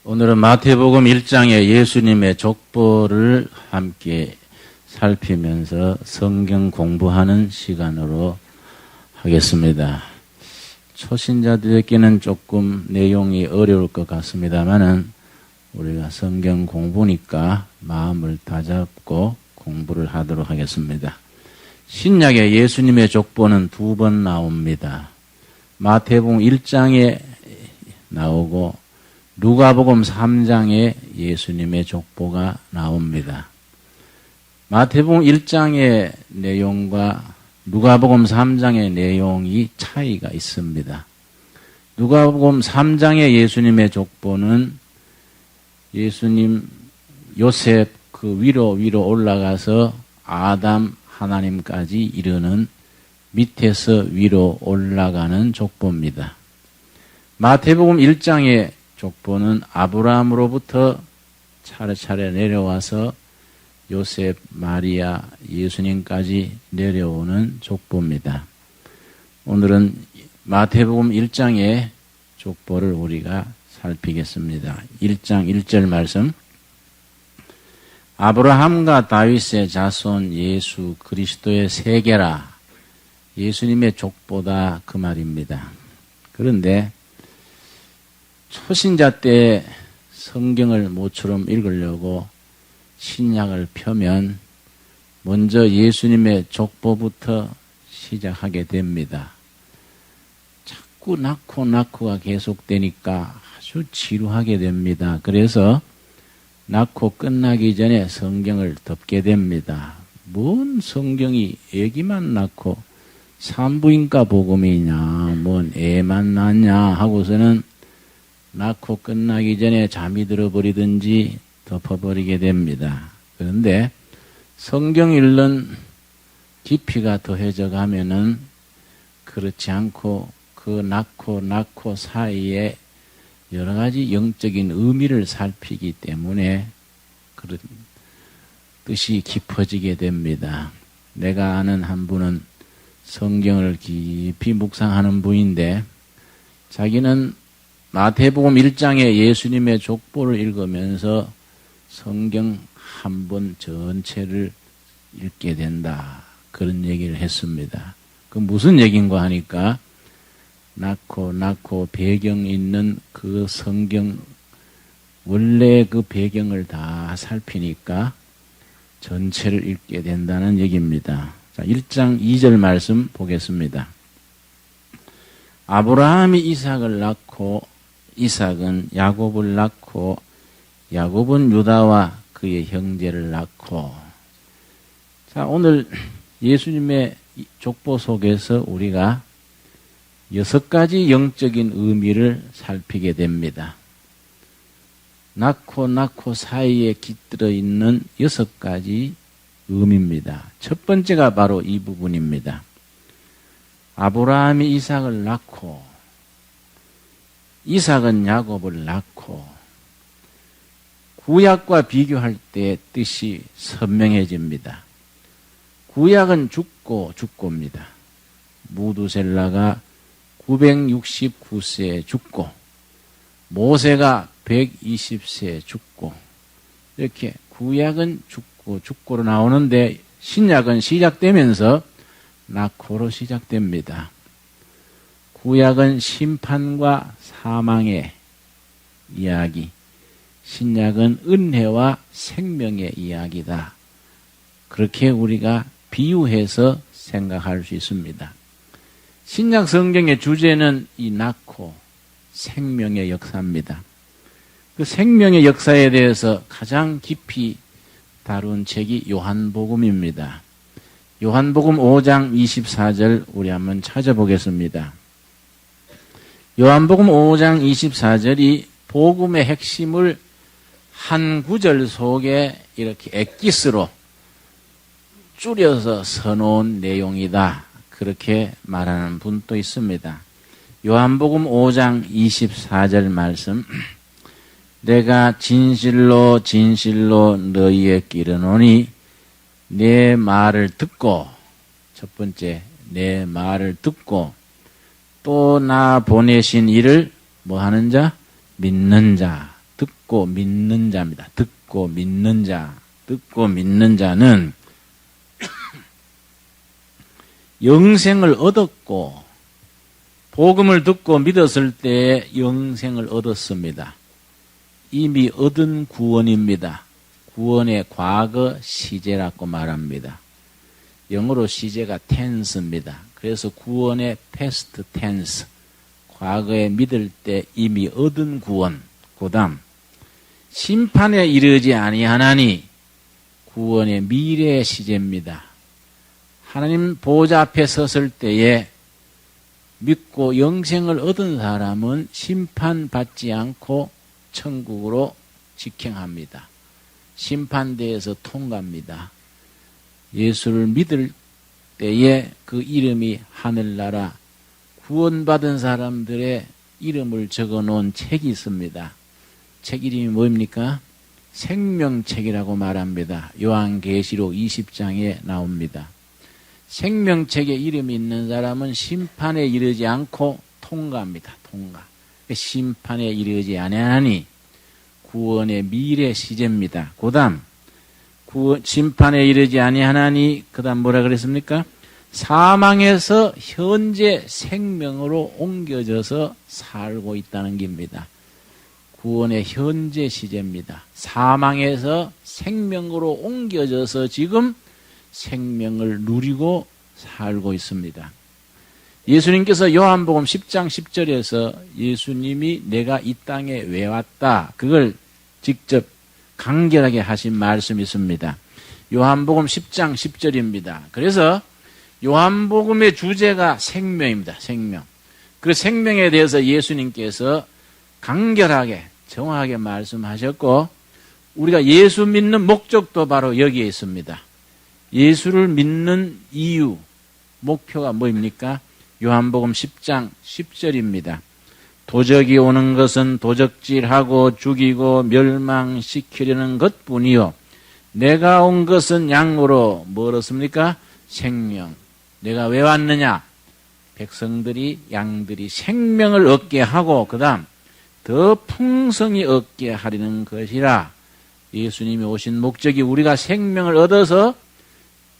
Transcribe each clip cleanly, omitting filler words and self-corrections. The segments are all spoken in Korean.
오늘은 마태복음 1장의 예수님의 족보를 함께 살피면서 성경 공부하는 시간으로 하겠습니다. 초신자들에게는 조금 내용이 어려울 것 같습니다만은 우리가 성경 공부니까 마음을 다잡고 공부를 하도록 하겠습니다. 신약의 예수님의 족보는 두 번 나옵니다. 마태복음 1장에 나오고 누가복음 3장에 예수님의 족보가 나옵니다. 마태복음 1장의 내용과 누가복음 3장의 내용이 차이가 있습니다. 누가복음 3장의 예수님의 족보는 예수님 요셉 그 위로 올라가서 아담 하나님까지 이르는 밑에서 위로 올라가는 족보입니다. 마태복음 1장의 족보는 아브라함으로부터 차례차례 내려와서 요셉, 마리아, 예수님까지 내려오는 족보입니다. 오늘은 마태복음 1장의 족보를 우리가 살피겠습니다. 1장 1절 말씀. 아브라함과 다윗의 자손 예수 그리스도의 세계라. 예수님의 족보다 그 말입니다. 그런데 초신자 때 성경을 모처럼 읽으려고 신약을 펴면 먼저 예수님의 족보부터 시작하게 됩니다. 자꾸 낳고가 계속되니까 아주 지루하게 됩니다. 그래서 낳고 끝나기 전에 성경을 덮게 됩니다. 뭔 성경이 애기만 낳고 산부인과 복음이냐, 뭔 애만 낳냐 하고서는 낳고 끝나기 전에 잠이 들어버리든지 덮어버리게 됩니다. 그런데 성경 읽는 깊이가 더해져 가면은 그렇지 않고 그 낳고 사이에 여러 가지 영적인 의미를 살피기 때문에 그런 뜻이 깊어지게 됩니다. 내가 아는 한 분은 성경을 깊이 묵상하는 분인데 자기는 마태복음 1장의 예수님의 족보를 읽으면서 성경 한 번 전체를 읽게 된다. 그런 얘기를 했습니다. 그 무슨 얘기인가 하니까 낳고 배경 있는 그 성경 원래 그 배경을 다 살피니까 전체를 읽게 된다는 얘기입니다. 자, 1장 2절 말씀 보겠습니다. 아브라함이 이삭을 낳고 이삭은 야곱을 낳고 야곱은 유다와 그의 형제를 낳고. 자, 오늘 예수님의 족보 속에서 우리가 6가지 영적인 의미를 살피게 됩니다. 낳고 사이에 깃들어 있는 6가지 의미입니다. 첫 번째가 바로 이 부분입니다. 아브라함이 이삭을 낳고 이삭은 야곱을 낳고 구약과 비교할 때 뜻이 선명해집니다. 구약은 죽고입니다. 무두셀라가 969세에 죽고 모세가 120세에 죽고 이렇게 구약은 죽고로 나오는데 신약은 시작되면서 낳고로 시작됩니다. 구약은 심판과 사망의 이야기, 신약은 은혜와 생명의 이야기다. 그렇게 우리가 비유해서 생각할 수 있습니다. 신약 성경의 주제는 이 낳고 생명의 역사입니다. 그 생명의 역사에 대해서 가장 깊이 다룬 책이 요한복음입니다. 요한복음 5장 24절 우리 한번 찾아보겠습니다. 요한복음 5장 24절이 복음의 핵심을 한 구절 속에 이렇게 엑기스로 줄여서 써놓은 내용이다. 그렇게 말하는 분도 있습니다. 요한복음 5장 24절 말씀. 내가 진실로 너희에게 이르노니 내 말을 듣고, 첫 번째 내 말을 듣고 또 나 보내신 이를 뭐 하는 자? 믿는 자. 듣고 믿는 자입니다. 듣고 믿는 자. 듣고 믿는 자는 영생을 얻었고 복음을 듣고 믿었을 때 영생을 얻었습니다. 이미 얻은 구원입니다. 구원의 과거 시제라고 말합니다. 영어로 시제가 tense입니다. 그래서 구원의 past tense, 과거에 믿을 때 이미 얻은 구원. 그다음 심판에 이르지 아니하나니 구원의 미래의 시제입니다. 하나님 보좌 앞에 섰을 때에 믿고 영생을 얻은 사람은 심판받지 않고 천국으로 직행합니다. 심판대에서 통과합니다. 예수를 믿을 때에 그 이름이 하늘나라 구원받은 사람들의 이름을 적어놓은 책이 있습니다. 책 이름이 뭡니까? 생명책이라고 말합니다. 요한계시록 20장에 나옵니다. 생명책에 이름이 있는 사람은 심판에 이르지 않고 통과합니다. 통과. 심판에 이르지 아니하니 구원의 미래 시제입니다. 그 다음 심판에 이르지 아니하나니 그 다음 뭐라 그랬습니까? 사망에서 현재 생명으로 옮겨져서 살고 있다는 겁니다. 구원의 현재 시제입니다. 사망에서 생명으로 옮겨져서 지금 생명을 누리고 살고 있습니다. 예수님께서 요한복음 10장 10절에서 예수님이 내가 이 땅에 왜 왔다 그걸 직접 간결하게 하신 말씀이 있습니다. 요한복음 10장 10절입니다. 그래서 요한복음의 주제가 생명입니다. 생명. 그 생명에 대해서 예수님께서 간결하게 정확하게 말씀하셨고 우리가 예수 믿는 목적도 바로 여기에 있습니다. 예수를 믿는 이유, 목표가 뭐입니까? 요한복음 10장 10절입니다. 도적이 오는 것은 도적질하고 죽이고 멸망시키려는 것뿐이요 내가 온 것은 양으로 뭐 얻었습니까? 생명. 내가 왜 왔느냐? 백성들이 양들이 생명을 얻게 하고 그 다음 더 풍성히 얻게 하려는 것이라. 예수님이 오신 목적이 우리가 생명을 얻어서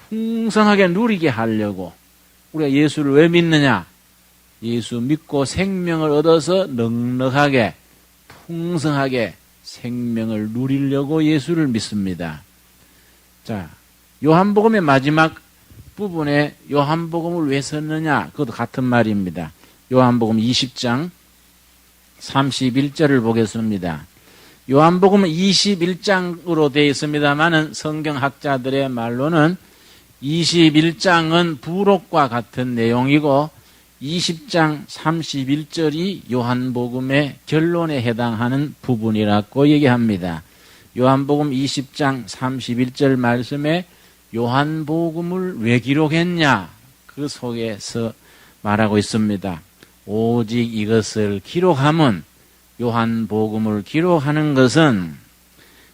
풍성하게 누리게 하려고. 우리가 예수를 왜 믿느냐? 예수 믿고 생명을 얻어서 넉넉하게 풍성하게 생명을 누리려고 예수를 믿습니다. 자, 요한복음의 마지막 부분에 요한복음을 왜 썼느냐? 그것도 같은 말입니다. 요한복음 20장 31절을 보겠습니다. 요한복음은 21장으로 되어 있습니다만은 성경학자들의 말로는 21장은 부록과 같은 내용이고 20장 31절이 요한복음의 결론에 해당하는 부분이라고 얘기합니다. 요한복음 20장 31절 말씀에 요한복음을 왜 기록했냐? 그 속에서 말하고 있습니다. 오직 이것을 기록함은 요한복음을 기록하는 것은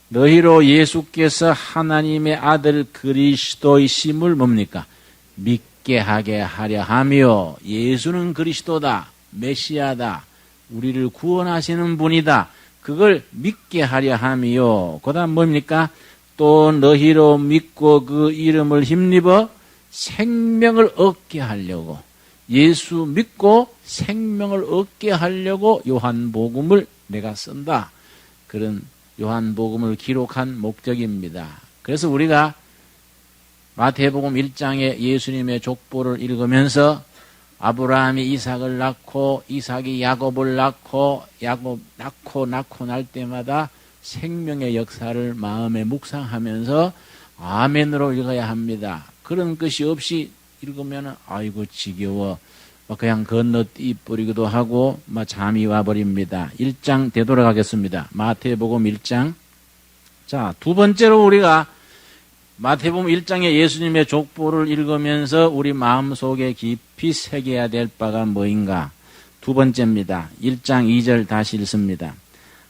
너희로 예수께서 하나님의 아들 그리스도이심을 뭡니까? 믿게 하게 하려 하며 예수는 그리스도다. 메시아다. 우리를 구원하시는 분이다. 그걸 믿게 하려 하며 그 다음 뭡니까? 또 너희로 믿고 그 이름을 힘입어 생명을 얻게 하려고 예수 믿고 생명을 얻게 하려고 요한복음을 내가 쓴다. 그런 요한복음을 기록한 목적입니다. 그래서 우리가 마태복음 1장에 예수님의 족보를 읽으면서 아브라함이 이삭을 낳고 이삭이 야곱을 낳고 야곱 낳고 날 때마다 생명의 역사를 마음에 묵상하면서 아멘으로 읽어야 합니다. 그런 것이 없이 읽으면 아이고 지겨워 그냥 건너뛰 버리기도 하고 잠이 와버립니다. 1장 되돌아가겠습니다. 마태복음 1장. 자, 두 번째로 우리가 마태복음 1장의 예수님의 족보를 읽으면서 우리 마음속에 깊이 새겨야 될 바가 뭐인가? 두 번째입니다. 1장 2절 다시 읽습니다.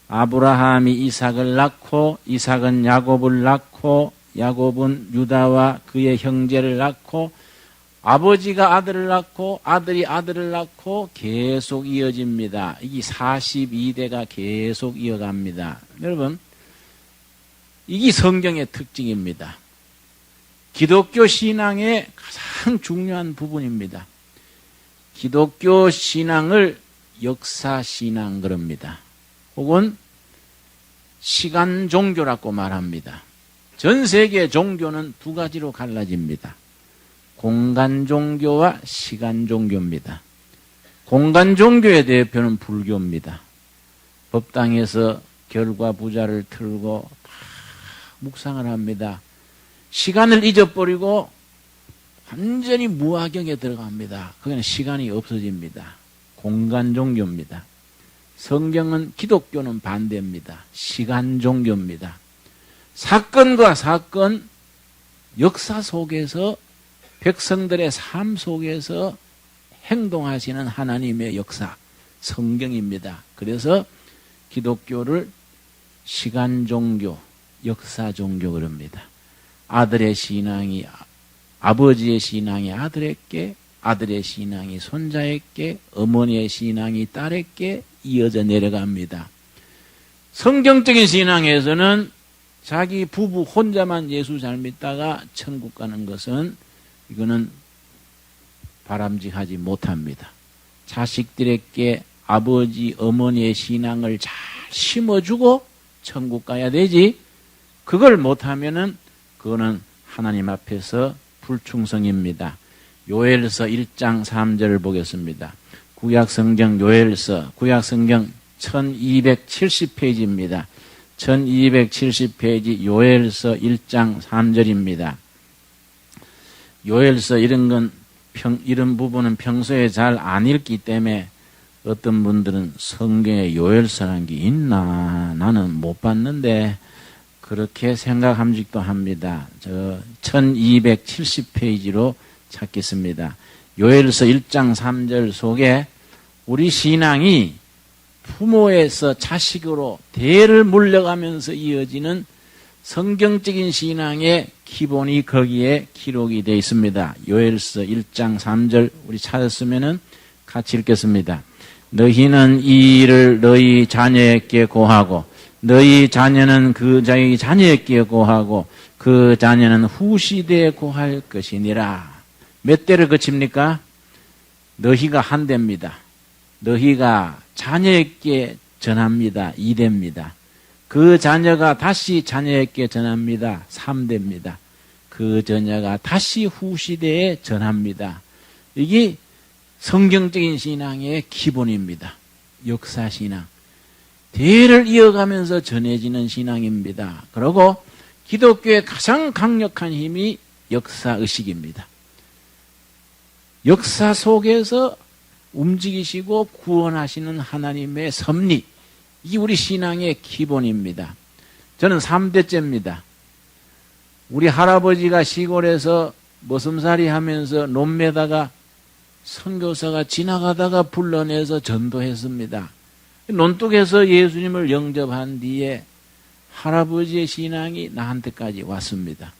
아브라함이 이삭을 낳고 이삭은 야곱을 낳고 야곱은 유다와 그의 형제를 낳고 아버지가 아들을 낳고 아들이 아들을 낳고 계속 이어집니다. 이게 42대가 계속 이어갑니다. 여러분, 이게 성경의 특징입니다. 기독교 신앙의 가장 중요한 부분입니다. 기독교 신앙을 역사 신앙 그럽니다. 혹은 시간 종교라고 말합니다. 전 세계 종교는 두 가지로 갈라집니다. 공간 종교와 시간 종교입니다. 공간 종교의 대표는 불교입니다. 법당에서 결과 부자를 틀고 묵상을 합니다. 시간을 잊어버리고 완전히 무화경에 들어갑니다. 거기는 시간이 없어집니다. 공간 종교입니다. 성경은 기독교는 반대입니다. 시간 종교입니다. 사건과 사건, 역사 속에서 백성들의 삶 속에서 행동하시는 하나님의 역사, 성경입니다. 그래서 기독교를 시간 종교, 역사 종교 그럽니다. 아들의 신앙이 아버지의 신앙이 아들에게, 아들의 신앙이 손자에게, 어머니의 신앙이 딸에게 이어져 내려갑니다. 성경적인 신앙에서는 자기 부부 혼자만 예수 잘 믿다가 천국 가는 것은 이거는 바람직하지 못합니다. 자식들에게 아버지, 어머니의 신앙을 잘 심어주고 천국 가야 되지, 그걸 못하면은 그거는 하나님 앞에서 불충성입니다. 요엘서 1장 3절을 보겠습니다. 구약성경 요엘서, 구약성경 1270페이지입니다. 1270페이지 요엘서 1장 3절입니다. 요엘서 이런 부분은 평소에 잘 안 읽기 때문에 어떤 분들은 성경에 요엘서라는 게 있나? 나는 못 봤는데 그렇게 생각함직도 합니다. 1270페이지로 찾겠습니다. 요엘서 1장 3절 속에 우리 신앙이 부모에서 자식으로 대를 물려가면서 이어지는 성경적인 신앙의 기본이 거기에 기록이 되어 있습니다. 요엘서 1장 3절 우리 찾았으면은 같이 읽겠습니다. 너희는 이 일을 너희 자녀에게 고하고 너희 자녀는 그 자기 자녀에게 고하고 그 자녀는 후시대에 고할 것이니라. 몇 대를 거칩니까? 너희가 한 대입니다. 너희가 자녀에게 전합니다. 2대입니다. 그 자녀가 다시 자녀에게 전합니다. 3대입니다. 그 자녀가 다시 후시대에 전합니다. 이게 성경적인 신앙의 기본입니다. 역사신앙. 대를 이어가면서 전해지는 신앙입니다. 그리고 기독교의 가장 강력한 힘이 역사의식입니다. 역사 속에서 움직이시고 구원하시는 하나님의 섭리, 이게 우리 신앙의 기본입니다. 저는 3대째입니다. 우리 할아버지가 시골에서 머슴살이 하면서 논매다가 선교사가 지나가다가 불러내서 전도했습니다. 논뚝에서 예수님을 영접한 뒤에 할아버지의 신앙이 나한테까지 왔습니다.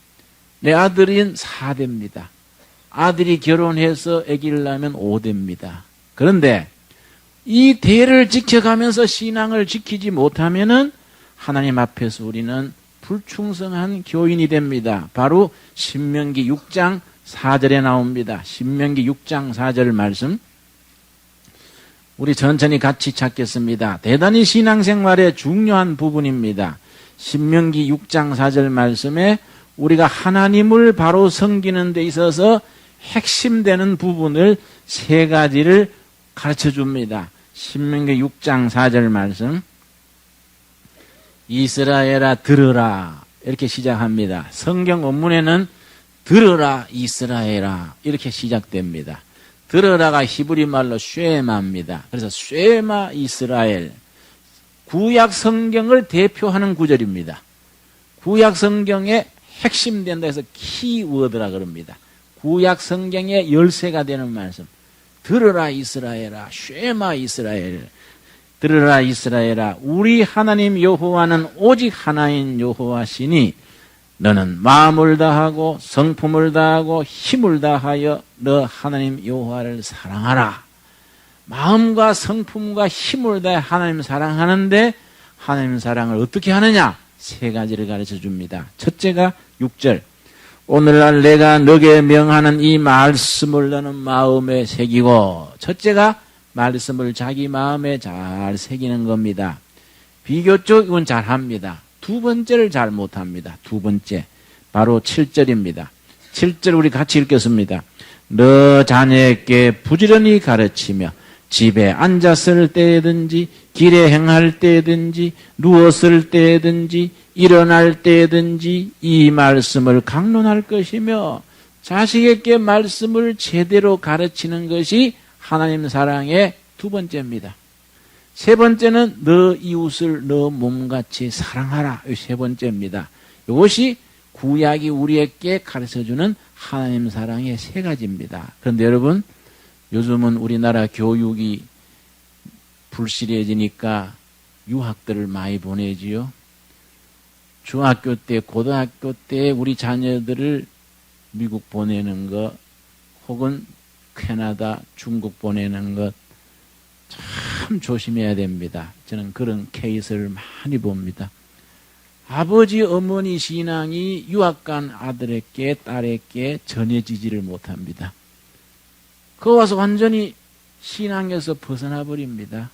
내 아들인 4대입니다. 아들이 결혼해서 아기를 낳으면 5대입니다. 그런데 이 대를 지켜가면서 신앙을 지키지 못하면은 하나님 앞에서 우리는 불충성한 교인이 됩니다. 바로 신명기 6장 4절에 나옵니다. 신명기 6장 4절 말씀 우리 천천히 같이 찾겠습니다. 대단히 신앙생활의 중요한 부분입니다. 신명기 6장 4절 말씀에 우리가 하나님을 바로 섬기는 데 있어서 핵심되는 부분을 3가지를 가르쳐 줍니다. 신명기 6장 4절 말씀 이스라엘아 들으라 이렇게 시작합니다. 성경 원문에는 들으라 이스라엘아 이렇게 시작됩니다. 들으라가 히브리 말로 쉐마입니다. 그래서 쉐마 이스라엘 구약 성경을 대표하는 구절입니다. 구약 성경의 핵심된다 해서 키워드라 그럽니다. 구약 성경의 열쇠가 되는 말씀. 들으라 이스라엘아 쉐마 이스라엘 들으라 이스라엘아 우리 하나님 여호와는 오직 하나인 여호와시니 너는 마음을 다하고 성품을 다하고 힘을 다하여 너 하나님 여호와를 사랑하라. 마음과 성품과 힘을 다해 하나님 사랑하는데 하나님 사랑을 어떻게 하느냐? 세 가지를 가르쳐 줍니다. 첫째가 6절. 오늘날 내가 너게 명하는 이 말씀을 너는 마음에 새기고, 첫째가 말씀을 자기 마음에 잘 새기는 겁니다. 비교적 이건 잘합니다. 두 번째를 잘 못합니다. 두 번째 바로 7절입니다. 7절 우리 같이 읽겠습니다. 너 자녀에게 부지런히 가르치며 집에 앉았을 때든지 길에 행할 때든지 누웠을 때든지 일어날 때든지 이 말씀을 강론할 것이며, 자식에게 말씀을 제대로 가르치는 것이 하나님 사랑의 두 번째입니다. 세 번째는 너 이웃을 너 몸같이 사랑하라. 이 세 번째입니다. 이것이 구약이 우리에게 가르쳐주는 하나님 사랑의 세 가지입니다. 그런데 여러분, 요즘은 우리나라 교육이 불실해지니까 유학들을 많이 보내지요. 중학교 때, 고등학교 때 우리 자녀들을 미국 보내는 것, 혹은 캐나다, 중국 보내는 것 참 조심해야 됩니다. 저는 그런 케이스를 많이 봅니다. 아버지, 어머니 신앙이 유학 간 아들에게, 딸에게 전해지지를 못합니다. 그거 와서 완전히 신앙에서 벗어나 버립니다.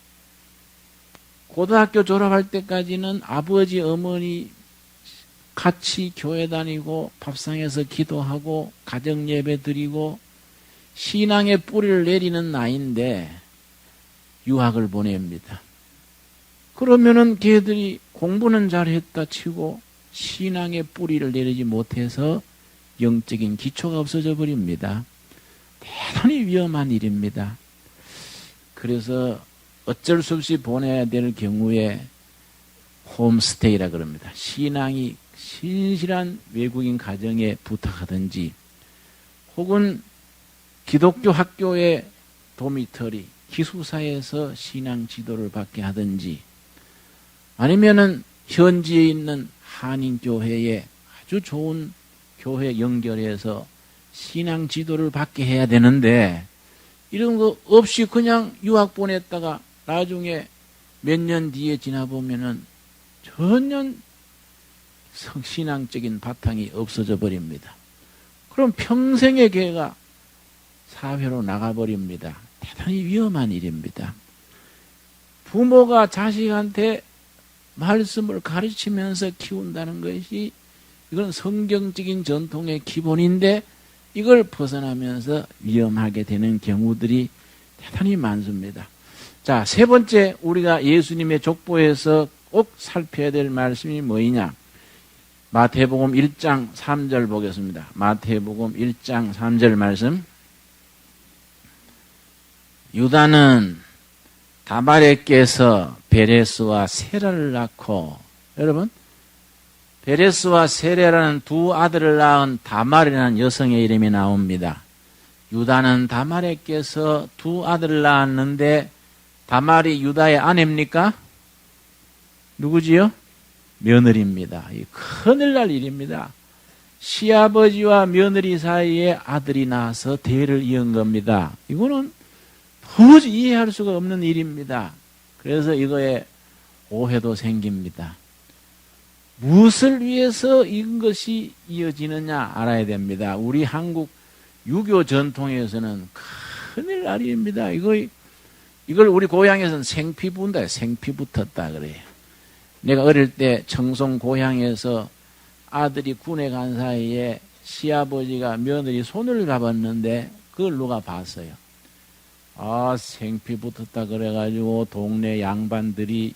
고등학교 졸업할 때까지는 아버지, 어머니 같이 교회 다니고 밥상에서 기도하고 가정 예배 드리고 신앙의 뿌리를 내리는 나이인데 유학을 보냅니다. 그러면은 걔들이 공부는 잘했다 치고 신앙의 뿌리를 내리지 못해서 영적인 기초가 없어져 버립니다. 대단히 위험한 일입니다. 그래서 어쩔 수 없이 보내야 될 경우에 홈스테이라 그럽니다. 신앙이 신실한 외국인 가정에 부탁하든지, 혹은 기독교 학교의 도미터리, 기숙사에서 신앙 지도를 받게 하든지, 아니면은 현지에 있는 한인교회에 아주 좋은 교회 연결해서 신앙 지도를 받게 해야 되는데, 이런 거 없이 그냥 유학 보냈다가 나중에 몇 년 뒤에 지나보면은 전혀 신앙적인 바탕이 없어져 버립니다. 그럼 평생의 걔가 사회로 나가버립니다. 대단히 위험한 일입니다. 부모가 자식한테 말씀을 가르치면서 키운다는 것이, 이건 성경적인 전통의 기본인데 이걸 벗어나면서 위험하게 되는 경우들이 대단히 많습니다. 자, 세 번째 우리가 예수님의 족보에서 꼭 살펴야 될 말씀이 뭐냐? 마태복음 1장 3절 보겠습니다. 마태복음 1장 3절 말씀. 유다는 다말에게서 베레스와 세라를 낳고, 여러분, 베레스와 세라라는 두 아들을 낳은 다말이라는 여성의 이름이 나옵니다. 유다는 다말에게서 두 아들을 낳았는데 다말이 유다의 아내입니까? 누구지요? 며느리입니다. 큰일 날 일입니다. 시아버지와 며느리 사이에 아들이 나와서 대를 이은 겁니다. 이거는 도저히 이해할 수가 없는 일입니다. 그래서 이거에 오해도 생깁니다. 무엇을 위해서 이것이 이어지느냐 알아야 됩니다. 우리 한국 유교 전통에서는 큰일 날 일입니다. 이걸 우리 고향에서는 생피 분다, 생피 붙었다 그래요. 내가 어릴 때 청송 고향에서 아들이 군에 간 사이에 시아버지가 며느리 손을 잡았는데 그걸 누가 봤어요. 아, 생피 붙었다 그래가지고 동네 양반들이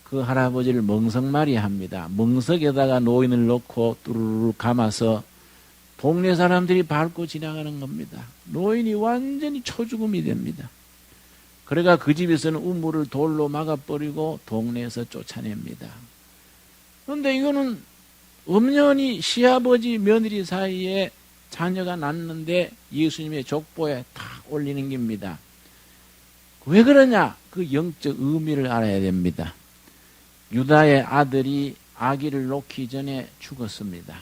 그 할아버지를 멍석말이 합니다. 멍석에다가 노인을 넣고 뚜루루 감아서 동네 사람들이 밟고 지나가는 겁니다. 노인이 완전히 초죽음이 됩니다. 그래가 그 집에서는 우물을 돌로 막아버리고 동네에서 쫓아냅니다. 그런데 이거는 엄연히 시아버지 며느리 사이에 자녀가 낳는데 예수님의 족보에 탁 올리는 겁니다. 왜 그러냐? 그 영적 의미를 알아야 됩니다. 유다의 아들이 아기를 놓기 전에 죽었습니다.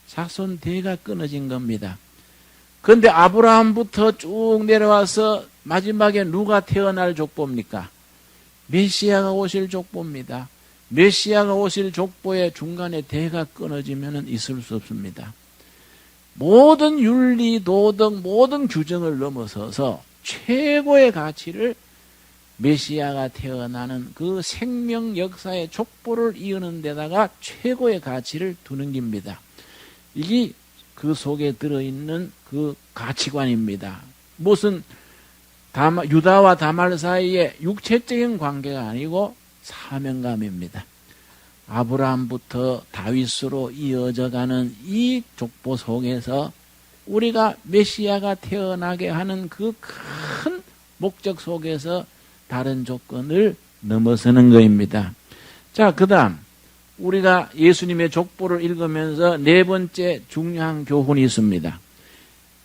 자손 대가 끊어진 겁니다. 그런데 아브라함부터 쭉 내려와서 마지막에 누가 태어날 족보입니까? 메시아가 오실 족보입니다. 메시아가 오실 족보의 중간에 대가 끊어지면 있을 수 없습니다. 모든 윤리, 도덕, 모든 규정을 넘어서서 최고의 가치를 메시아가 태어나는 그 생명 역사의 족보를 이으는 데다가 최고의 가치를 두는 겁니다. 이게 그 속에 들어있는 그 가치관입니다. 무슨 유다와 다말 사이에 육체적인 관계가 아니고 사명감입니다. 아브라함부터 다윗으로 이어져가는 이 족보 속에서 우리가 메시아가 태어나게 하는 그 큰 목적 속에서 다른 조건을 넘어서는 것입니다. 자, 그 다음 우리가 예수님의 족보를 읽으면서 네 번째 중요한 교훈이 있습니다.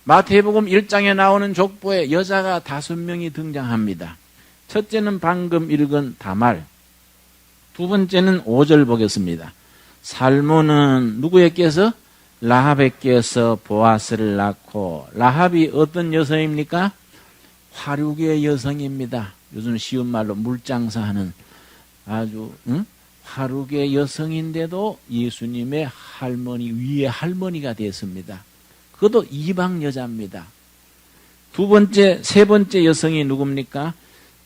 마태복음 1장에 나오는 족보에 여자가 5명이 등장합니다. 첫째는 방금 읽은 다말, 두 번째는 5절 보겠습니다. 살몬은 누구에게서? 라합에게서 보아스를 낳고, 라합이 어떤 여성입니까? 화류계 여성입니다. 요즘 쉬운 말로 물장사하는 아주 화류계 여성인데도 예수님의 할머니 위에 할머니가 됐습니다. 그것도 이방 여자입니다. 세 번째 여성이 누굽니까?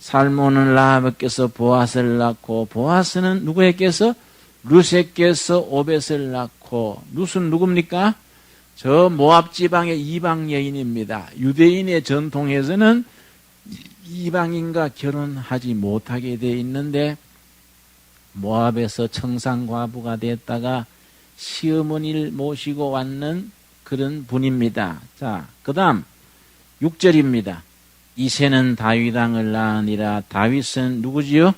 살몬은 라합에게서 보아스를 낳고, 보아스는 누구에게서? 룻에게서 오벳을 낳고, 룻은 누굽니까? 저 모압 지방의 이방 여인입니다. 유대인의 전통에서는 이방인과 결혼하지 못하게 되어 있는데 모압에서 청산과부가 됐다가 시어머니를 모시고 왔는 그런 분입니다. 자, 그 다음 6절입니다. 이새는 다윗 왕을 낳으니라. 다윗은 누구지요?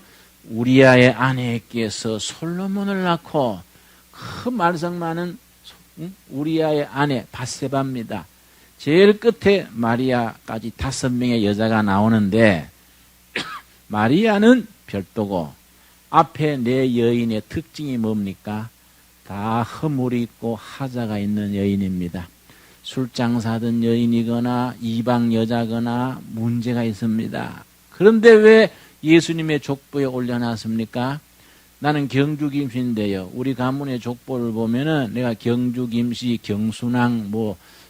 우리아의 아내에게서 솔로몬을 낳고, 큰 말썽 많은 우리아의 아내 밧세바입니다. 제일 끝에 마리아까지 5명의 여자가 나오는데 마리아는 별도고 앞에 4여인의 특징이 뭡니까? 다 허물이 있고 하자가 있는 여인입니다. 술장사든 여인이거나 이방 여자거나 문제가 있습니다. 그런데 왜 예수님의 족보에 올려놨습니까? 나는 경주김씨인데요. 우리 가문의 족보를 보면은 내가 경주김씨, 경순왕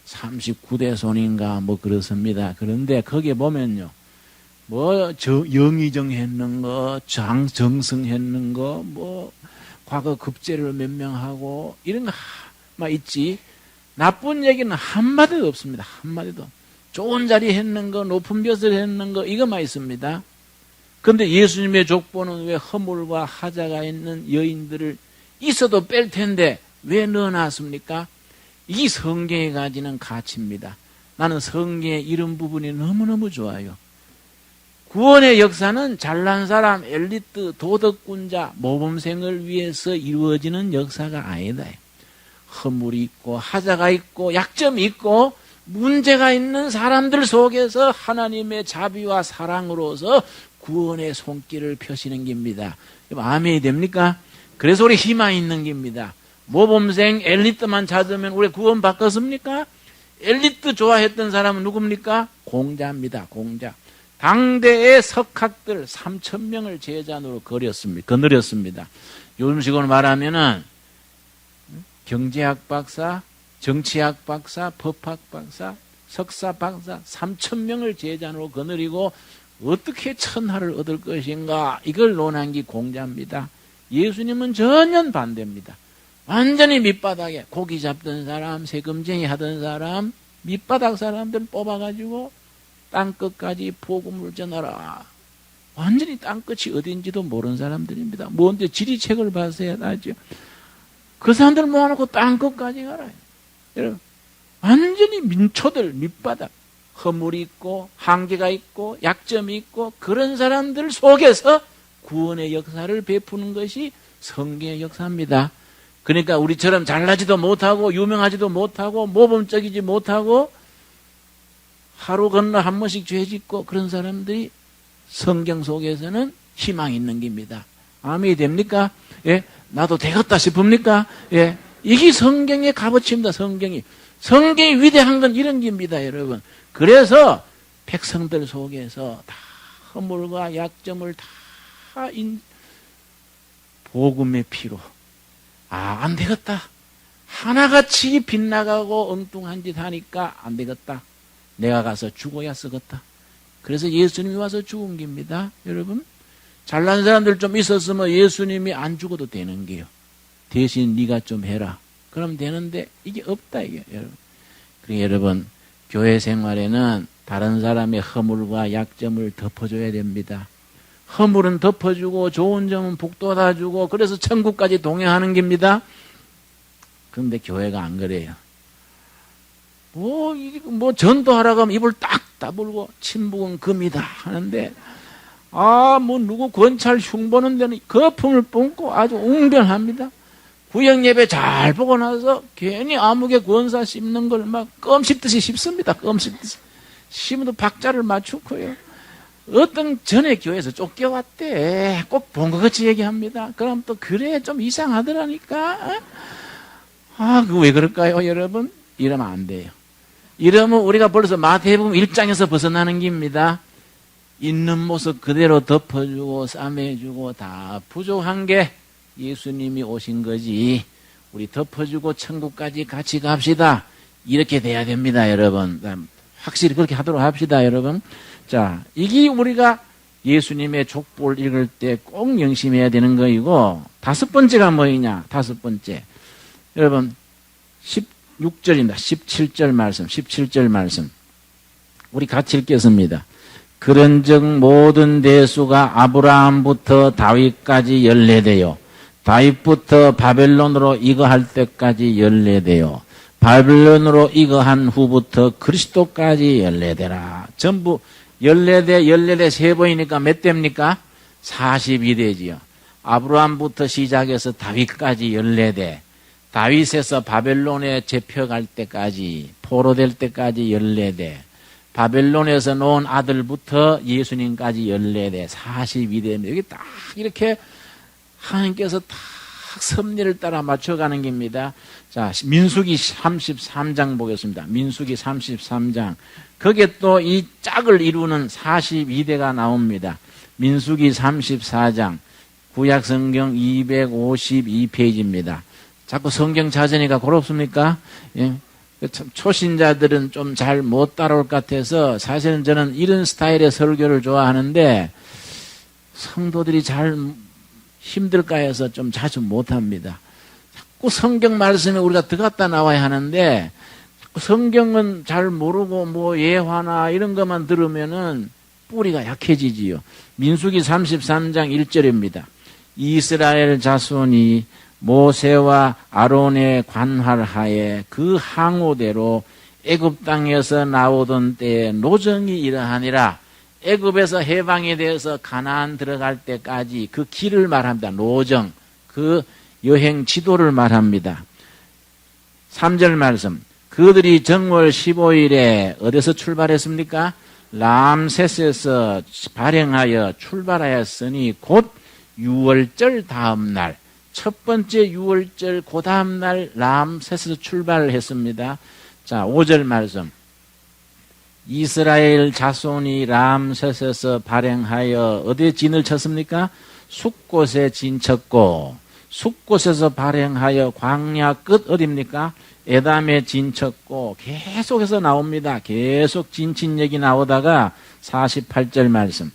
39대 손인가 그렇습니다. 그런데 거기에 보면요. 영의정 했는 거, 정승 했는 거, 과거 급제를 몇 명 하고, 이런 거 있지. 나쁜 얘기는 한마디도 없습니다. 한마디도. 좋은 자리 했는 거, 높은 벼슬 했는 거, 이거만 있습니다. 그런데 예수님의 족보는 왜 허물과 하자가 있는 여인들을 있어도 뺄 텐데 왜 넣어놨습니까? 이 성경에 가지는 가치입니다. 나는 성경의 이런 부분이 너무너무 좋아요. 구원의 역사는 잘난 사람, 엘리트, 도덕군자, 모범생을 위해서 이루어지는 역사가 아니다. 허물이 있고 하자가 있고 약점이 있고 문제가 있는 사람들 속에서 하나님의 자비와 사랑으로서 구원의 손길을 펴시는 겁니다. 아멘이 됩니까? 그래서 우리 희망이 있는 겁니다. 모범생 엘리트만 찾으면 우리 구원 바꿨습니까? 엘리트 좋아했던 사람은 누굽니까? 공자입니다. 공자. 당대의 석학들 3,000명을 제자노로 거느렸습니다. 요즘식으로 말하면은 경제학 박사, 정치학 박사, 법학 박사, 석사 박사 3,000명을 제자노로 거느리고 어떻게 천하를 얻을 것인가 이걸 논한 게 공자입니다. 예수님은 전혀 반대입니다. 완전히 밑바닥에 고기 잡던 사람, 세금쟁이 하던 사람, 밑바닥 사람들 뽑아가지고 땅끝까지 복음을 전하라. 완전히 땅끝이 어딘지도 모르는 사람들입니다. 뭔데 지리책을 봤어야 하죠. 그 사람들 모아놓고 땅끝까지 가라. 여러분, 완전히 민초들 밑바닥. 허물이 있고 한계가 있고 약점이 있고 그런 사람들 속에서 구원의 역사를 베푸는 것이 성경의 역사입니다. 그러니까 우리처럼 잘나지도 못하고 유명하지도 못하고 모범적이지 못하고 하루 건너 한 번씩 죄 짓고 그런 사람들이 성경 속에서는 희망이 있는 겁니다. 아멘이 됩니까? 예? 나도 되겠다 싶습니까? 예. 이게 성경의 값어치입니다, 성경이. 성경이 위대한 건 이런 겁니다, 여러분. 그래서 백성들 속에서 다 허물과 약점을 다 복음의 피로. 안 되겠다. 하나같이 빗나가고 엉뚱한 짓 하니까 안 되겠다. 내가 가서 죽어야 쓰겠다. 그래서 예수님이 와서 죽은 겁니다, 여러분. 잘난 사람들 좀 있었으면 예수님이 안 죽어도 되는 게요. 대신 네가 좀 해라. 그럼 되는데 이게 없다, 이게 여러분. 그러니까 여러분, 교회 생활에는 다른 사람의 허물과 약점을 덮어줘야 됩니다. 허물은 덮어주고 좋은 점은 북돋아주고 그래서 천국까지 동행하는 겁니다. 그런데 교회가 안 그래요. 뭐 전도하라고 하면 입을 딱 다물고 친북은 금이다 하는데 뭐 누구 권찰 흉보는 데는 거품을 뿜고 아주 웅변합니다. 구역예배 잘 보고 나서 괜히 암흑의 권사 씹는 걸 막 껌 씹듯이 씹습니다. 껌 씹듯이. 씹어도 박자를 맞추고요. 어떤 전에 교회에서 쫓겨왔대. 꼭 본 것 같이 얘기합니다. 그럼 또 그래 좀 이상하더라니까. 그거 왜 그럴까요, 여러분? 이러면 안 돼요. 이러면 우리가 벌써 마태복음 1장에서 벗어나는 겁니다. 있는 모습 그대로 덮어주고 싸매주고 다 부족한 게 예수님이 오신 거지. 우리 덮어주고 천국까지 같이 갑시다. 이렇게 돼야 됩니다, 여러분. 확실히 그렇게 하도록 합시다, 여러분. 자, 이게 우리가 예수님의 족보를 읽을 때 꼭 명심해야 되는 거이고, 다섯 번째가 뭐이냐? 다섯 번째. 여러분, 16절입니다. 17절 말씀. 우리 같이 읽겠습니다. 그런즉 모든 대수가 아브라함부터 다윗까지 연례되어 다윗부터 바벨론으로 이거할 때까지 연례되어 바벨론으로 이거한 후부터 그리스도까지 연례되라. 전부 연례대 세 번이니까 몇 대입니까? 42대지요. 아브라함부터 시작해서 다윗까지 연례대, 다윗에서 바벨론에 잡혀갈 때까지, 포로될 때까지 연례대, 바벨론에서 놓은 아들부터 예수님까지 연례대 42대입니다. 여기 딱 이렇게 하나님께서 딱 섭리를 따라 맞춰가는 겁니다. 자, 민수기 33장 보겠습니다. 민수기 33장. 거기에 또 이 짝을 이루는 42대가 나옵니다. 민수기 34장. 구약성경 252페이지입니다. 자꾸 성경 찾으니까 고롭습니까? 예. 참 초신자들은 좀 잘 못 따라올 것 같아서 사실은 저는 이런 스타일의 설교를 좋아하는데 성도들이 잘 힘들까 해서 좀 자주 못합니다. 자꾸 성경 말씀에 우리가 들어갔다 나와야 하는데 자꾸 성경은 잘 모르고 뭐 예화나 이런 것만 들으면은 뿌리가 약해지지요. 민수기 33장 1절입니다. 이스라엘 자손이 모세와 아론의 관할하에 그 항오대로 애굽 땅에서 나오던 때에 노정이 이러하니라. 애굽에서 해방에 대해서 가나안 들어갈 때까지 그 길을 말합니다. 노정, 그 여행 지도를 말합니다. 3절 말씀. 그들이 정월 15일에 어디서 출발했습니까? 람세스에서 발행하여 출발하였으니 곧 6월절 다음 날, 첫 번째 6월절 그 다음 날 람세스에서 출발을 했습니다. 자, 5절 말씀. 이스라엘 자손이 람세스에서 발행하여 어디에 진을 쳤습니까? 숫곳에 진 쳤고, 숫곳에서 발행하여 광야 끝 어디입니까? 에담에 진 쳤고, 계속해서 나옵니다. 계속 진친 얘기 나오다가 48절 말씀.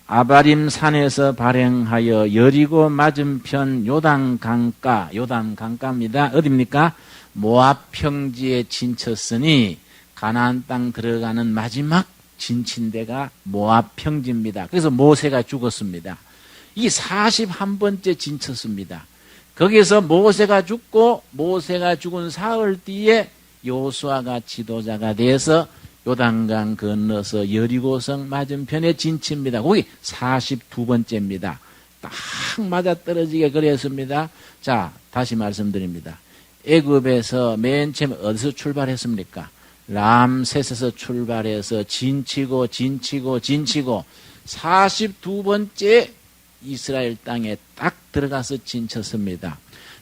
아바림 산에서 발행하여 여리고 맞은편 요단 강가입니다. 어디입니까? 모압 평지에 진쳤으니 가나안 땅 들어가는 마지막 진친 데가 모압 평지입니다. 그래서 모세가 죽었습니다. 이 41번째 진쳤습니다. 거기서 모세가 죽고 모세가 죽은 사흘 뒤에 요수아가 지도자가 돼서 요단강 건너서 여리고성 맞은편에 진치입니다. 거기 42번째입니다. 딱 맞아떨어지게 그랬습니다. 자, 다시 말씀드립니다. 애굽에서 맨 처음에 어디서 출발했습니까? 람셋에서 출발해서 진치고 42번째 이스라엘 땅에 딱 들어가서 진쳤습니다.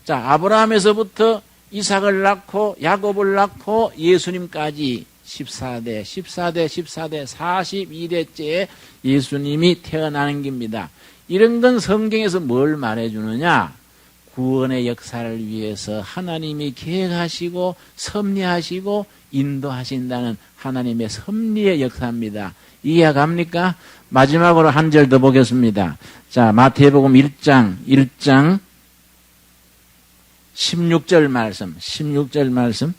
자, 아브라함에서부터 이삭을 낳고 야곱을 낳고 예수님까지 14대 42대째에 예수님이 태어나는 겁니다. 이런 건 성경에서 뭘 말해주느냐? 구원의 역사를 위해서 하나님이 계획하시고 섭리하시고 인도하신다는 하나님의 섭리의 역사입니다. 이해갑니까? 마지막으로 한 절 더 보겠습니다. 자, 마태복음 1장 16절 말씀.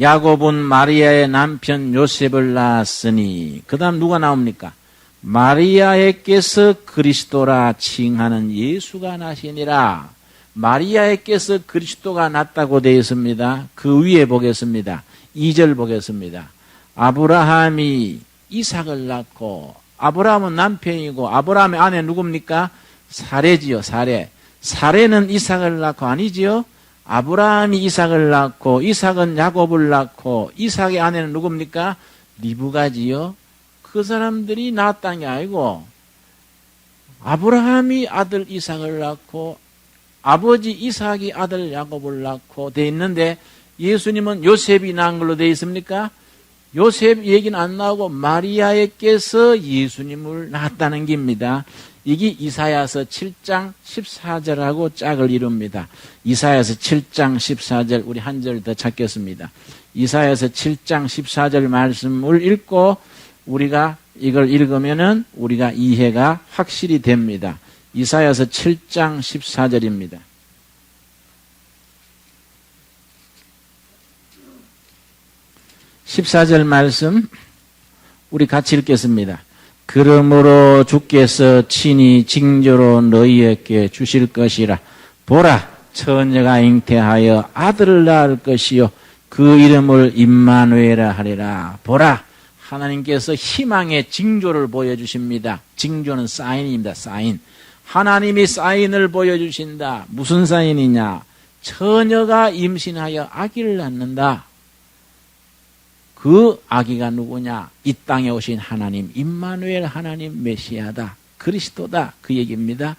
야곱은 마리아의 남편 요셉을 낳았으니, 그 다음 누가 나옵니까? 마리아에게서 그리스도라 칭하는 예수가 나시니라. 마리아에게서 그리스도가 났다고 되어 있습니다. 그 위에 보겠습니다. 2절 보겠습니다. 아브라함이 이삭을 낳고, 아브라함은 남편이고 아브라함의 아내 누굽니까? 사레지요. 사레는 이삭을 낳고 아니지요. 아브라함이 이삭을 낳고 이삭은 야곱을 낳고 이삭의 아내는 누굽니까? 리브가지요. 그 사람들이 낳았다는 게 아니고 아브라함이 아들 이삭을 낳고 아버지 이삭이 아들 야곱을 낳고 돼 있는데 예수님은 요셉이 낳은 걸로 돼 있습니까? 요셉 얘기는 안 나오고 마리아에게서 예수님을 낳았다는 겁니다. 이게 이사야서 7장 14절하고 짝을 이룹니다. 이사야서 7장 14절 우리 한 절 더 찾겠습니다. 이사야서 7장 14절 말씀을 읽고 우리가 이걸 읽으면은 우리가 이해가 확실히 됩니다. 이사야서 7장 14절입니다. (14절) 말씀 우리 같이 읽겠습니다. 그러므로 주께서 친히 징조로 너희에게 주실 것이라. 보라, 처녀가 잉태하여 아들을 낳을 것이요 그 이름을 임마누엘이라 하리라. 보라, 하나님께서 희망의 징조를 보여주십니다. 징조는 사인입니다. 사인. 하나님이 사인을 보여주신다. 무슨 사인이냐? 처녀가 임신하여 아기를 낳는다. 그 아기가 누구냐? 이 땅에 오신 하나님, 임마누엘 하나님 메시아다. 그리스도다. 그 얘기입니다.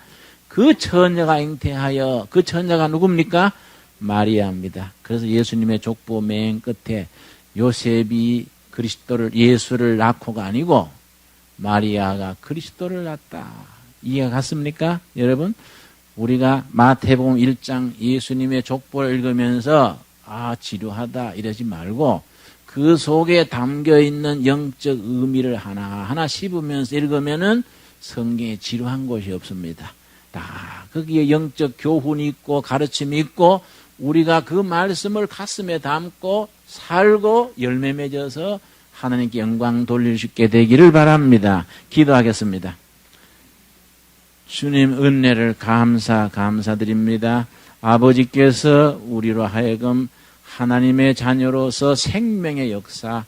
그 처녀가 잉태하여, 그 처녀가 누굽니까? 마리아입니다. 그래서 예수님의 족보 맨 끝에 요셉이 그리스도를, 예수를 낳고가 아니고 마리아가 그리스도를 낳았다. 이해가 갔습니까? 여러분, 우리가 마태복음 1장 예수님의 족보를 읽으면서 지루하다 이러지 말고 그 속에 담겨있는 영적 의미를 하나하나 씹으면서 읽으면은 성경에 지루한 곳이 없습니다. 다 거기에 영적 교훈이 있고 가르침이 있고 우리가 그 말씀을 가슴에 담고 살고 열매 맺어서 하나님께 영광 돌릴 수 있게 되기를 바랍니다. 기도하겠습니다. 주님 은혜를 감사드립니다. 아버지께서 우리로 하여금 하나님의 자녀로서 생명의 역사,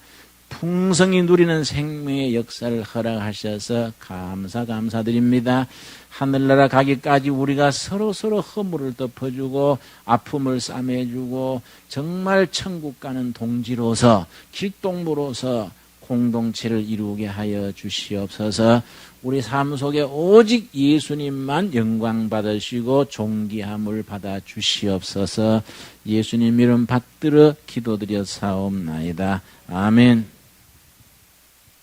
풍성히 누리는 생명의 역사를 허락하셔서 감사드립니다. 하늘나라 가기까지 우리가 서로 허물을 덮어주고 아픔을 싸매주고 정말 천국 가는 동지로서 길동무로서 공동체를 이루게 하여 주시옵소서. 우리 삶 속에 오직 예수님만 영광 받으시고 존귀함을 받아 주시옵소서. 예수님 이름 받들어 기도드려 사옵나이다. 아멘.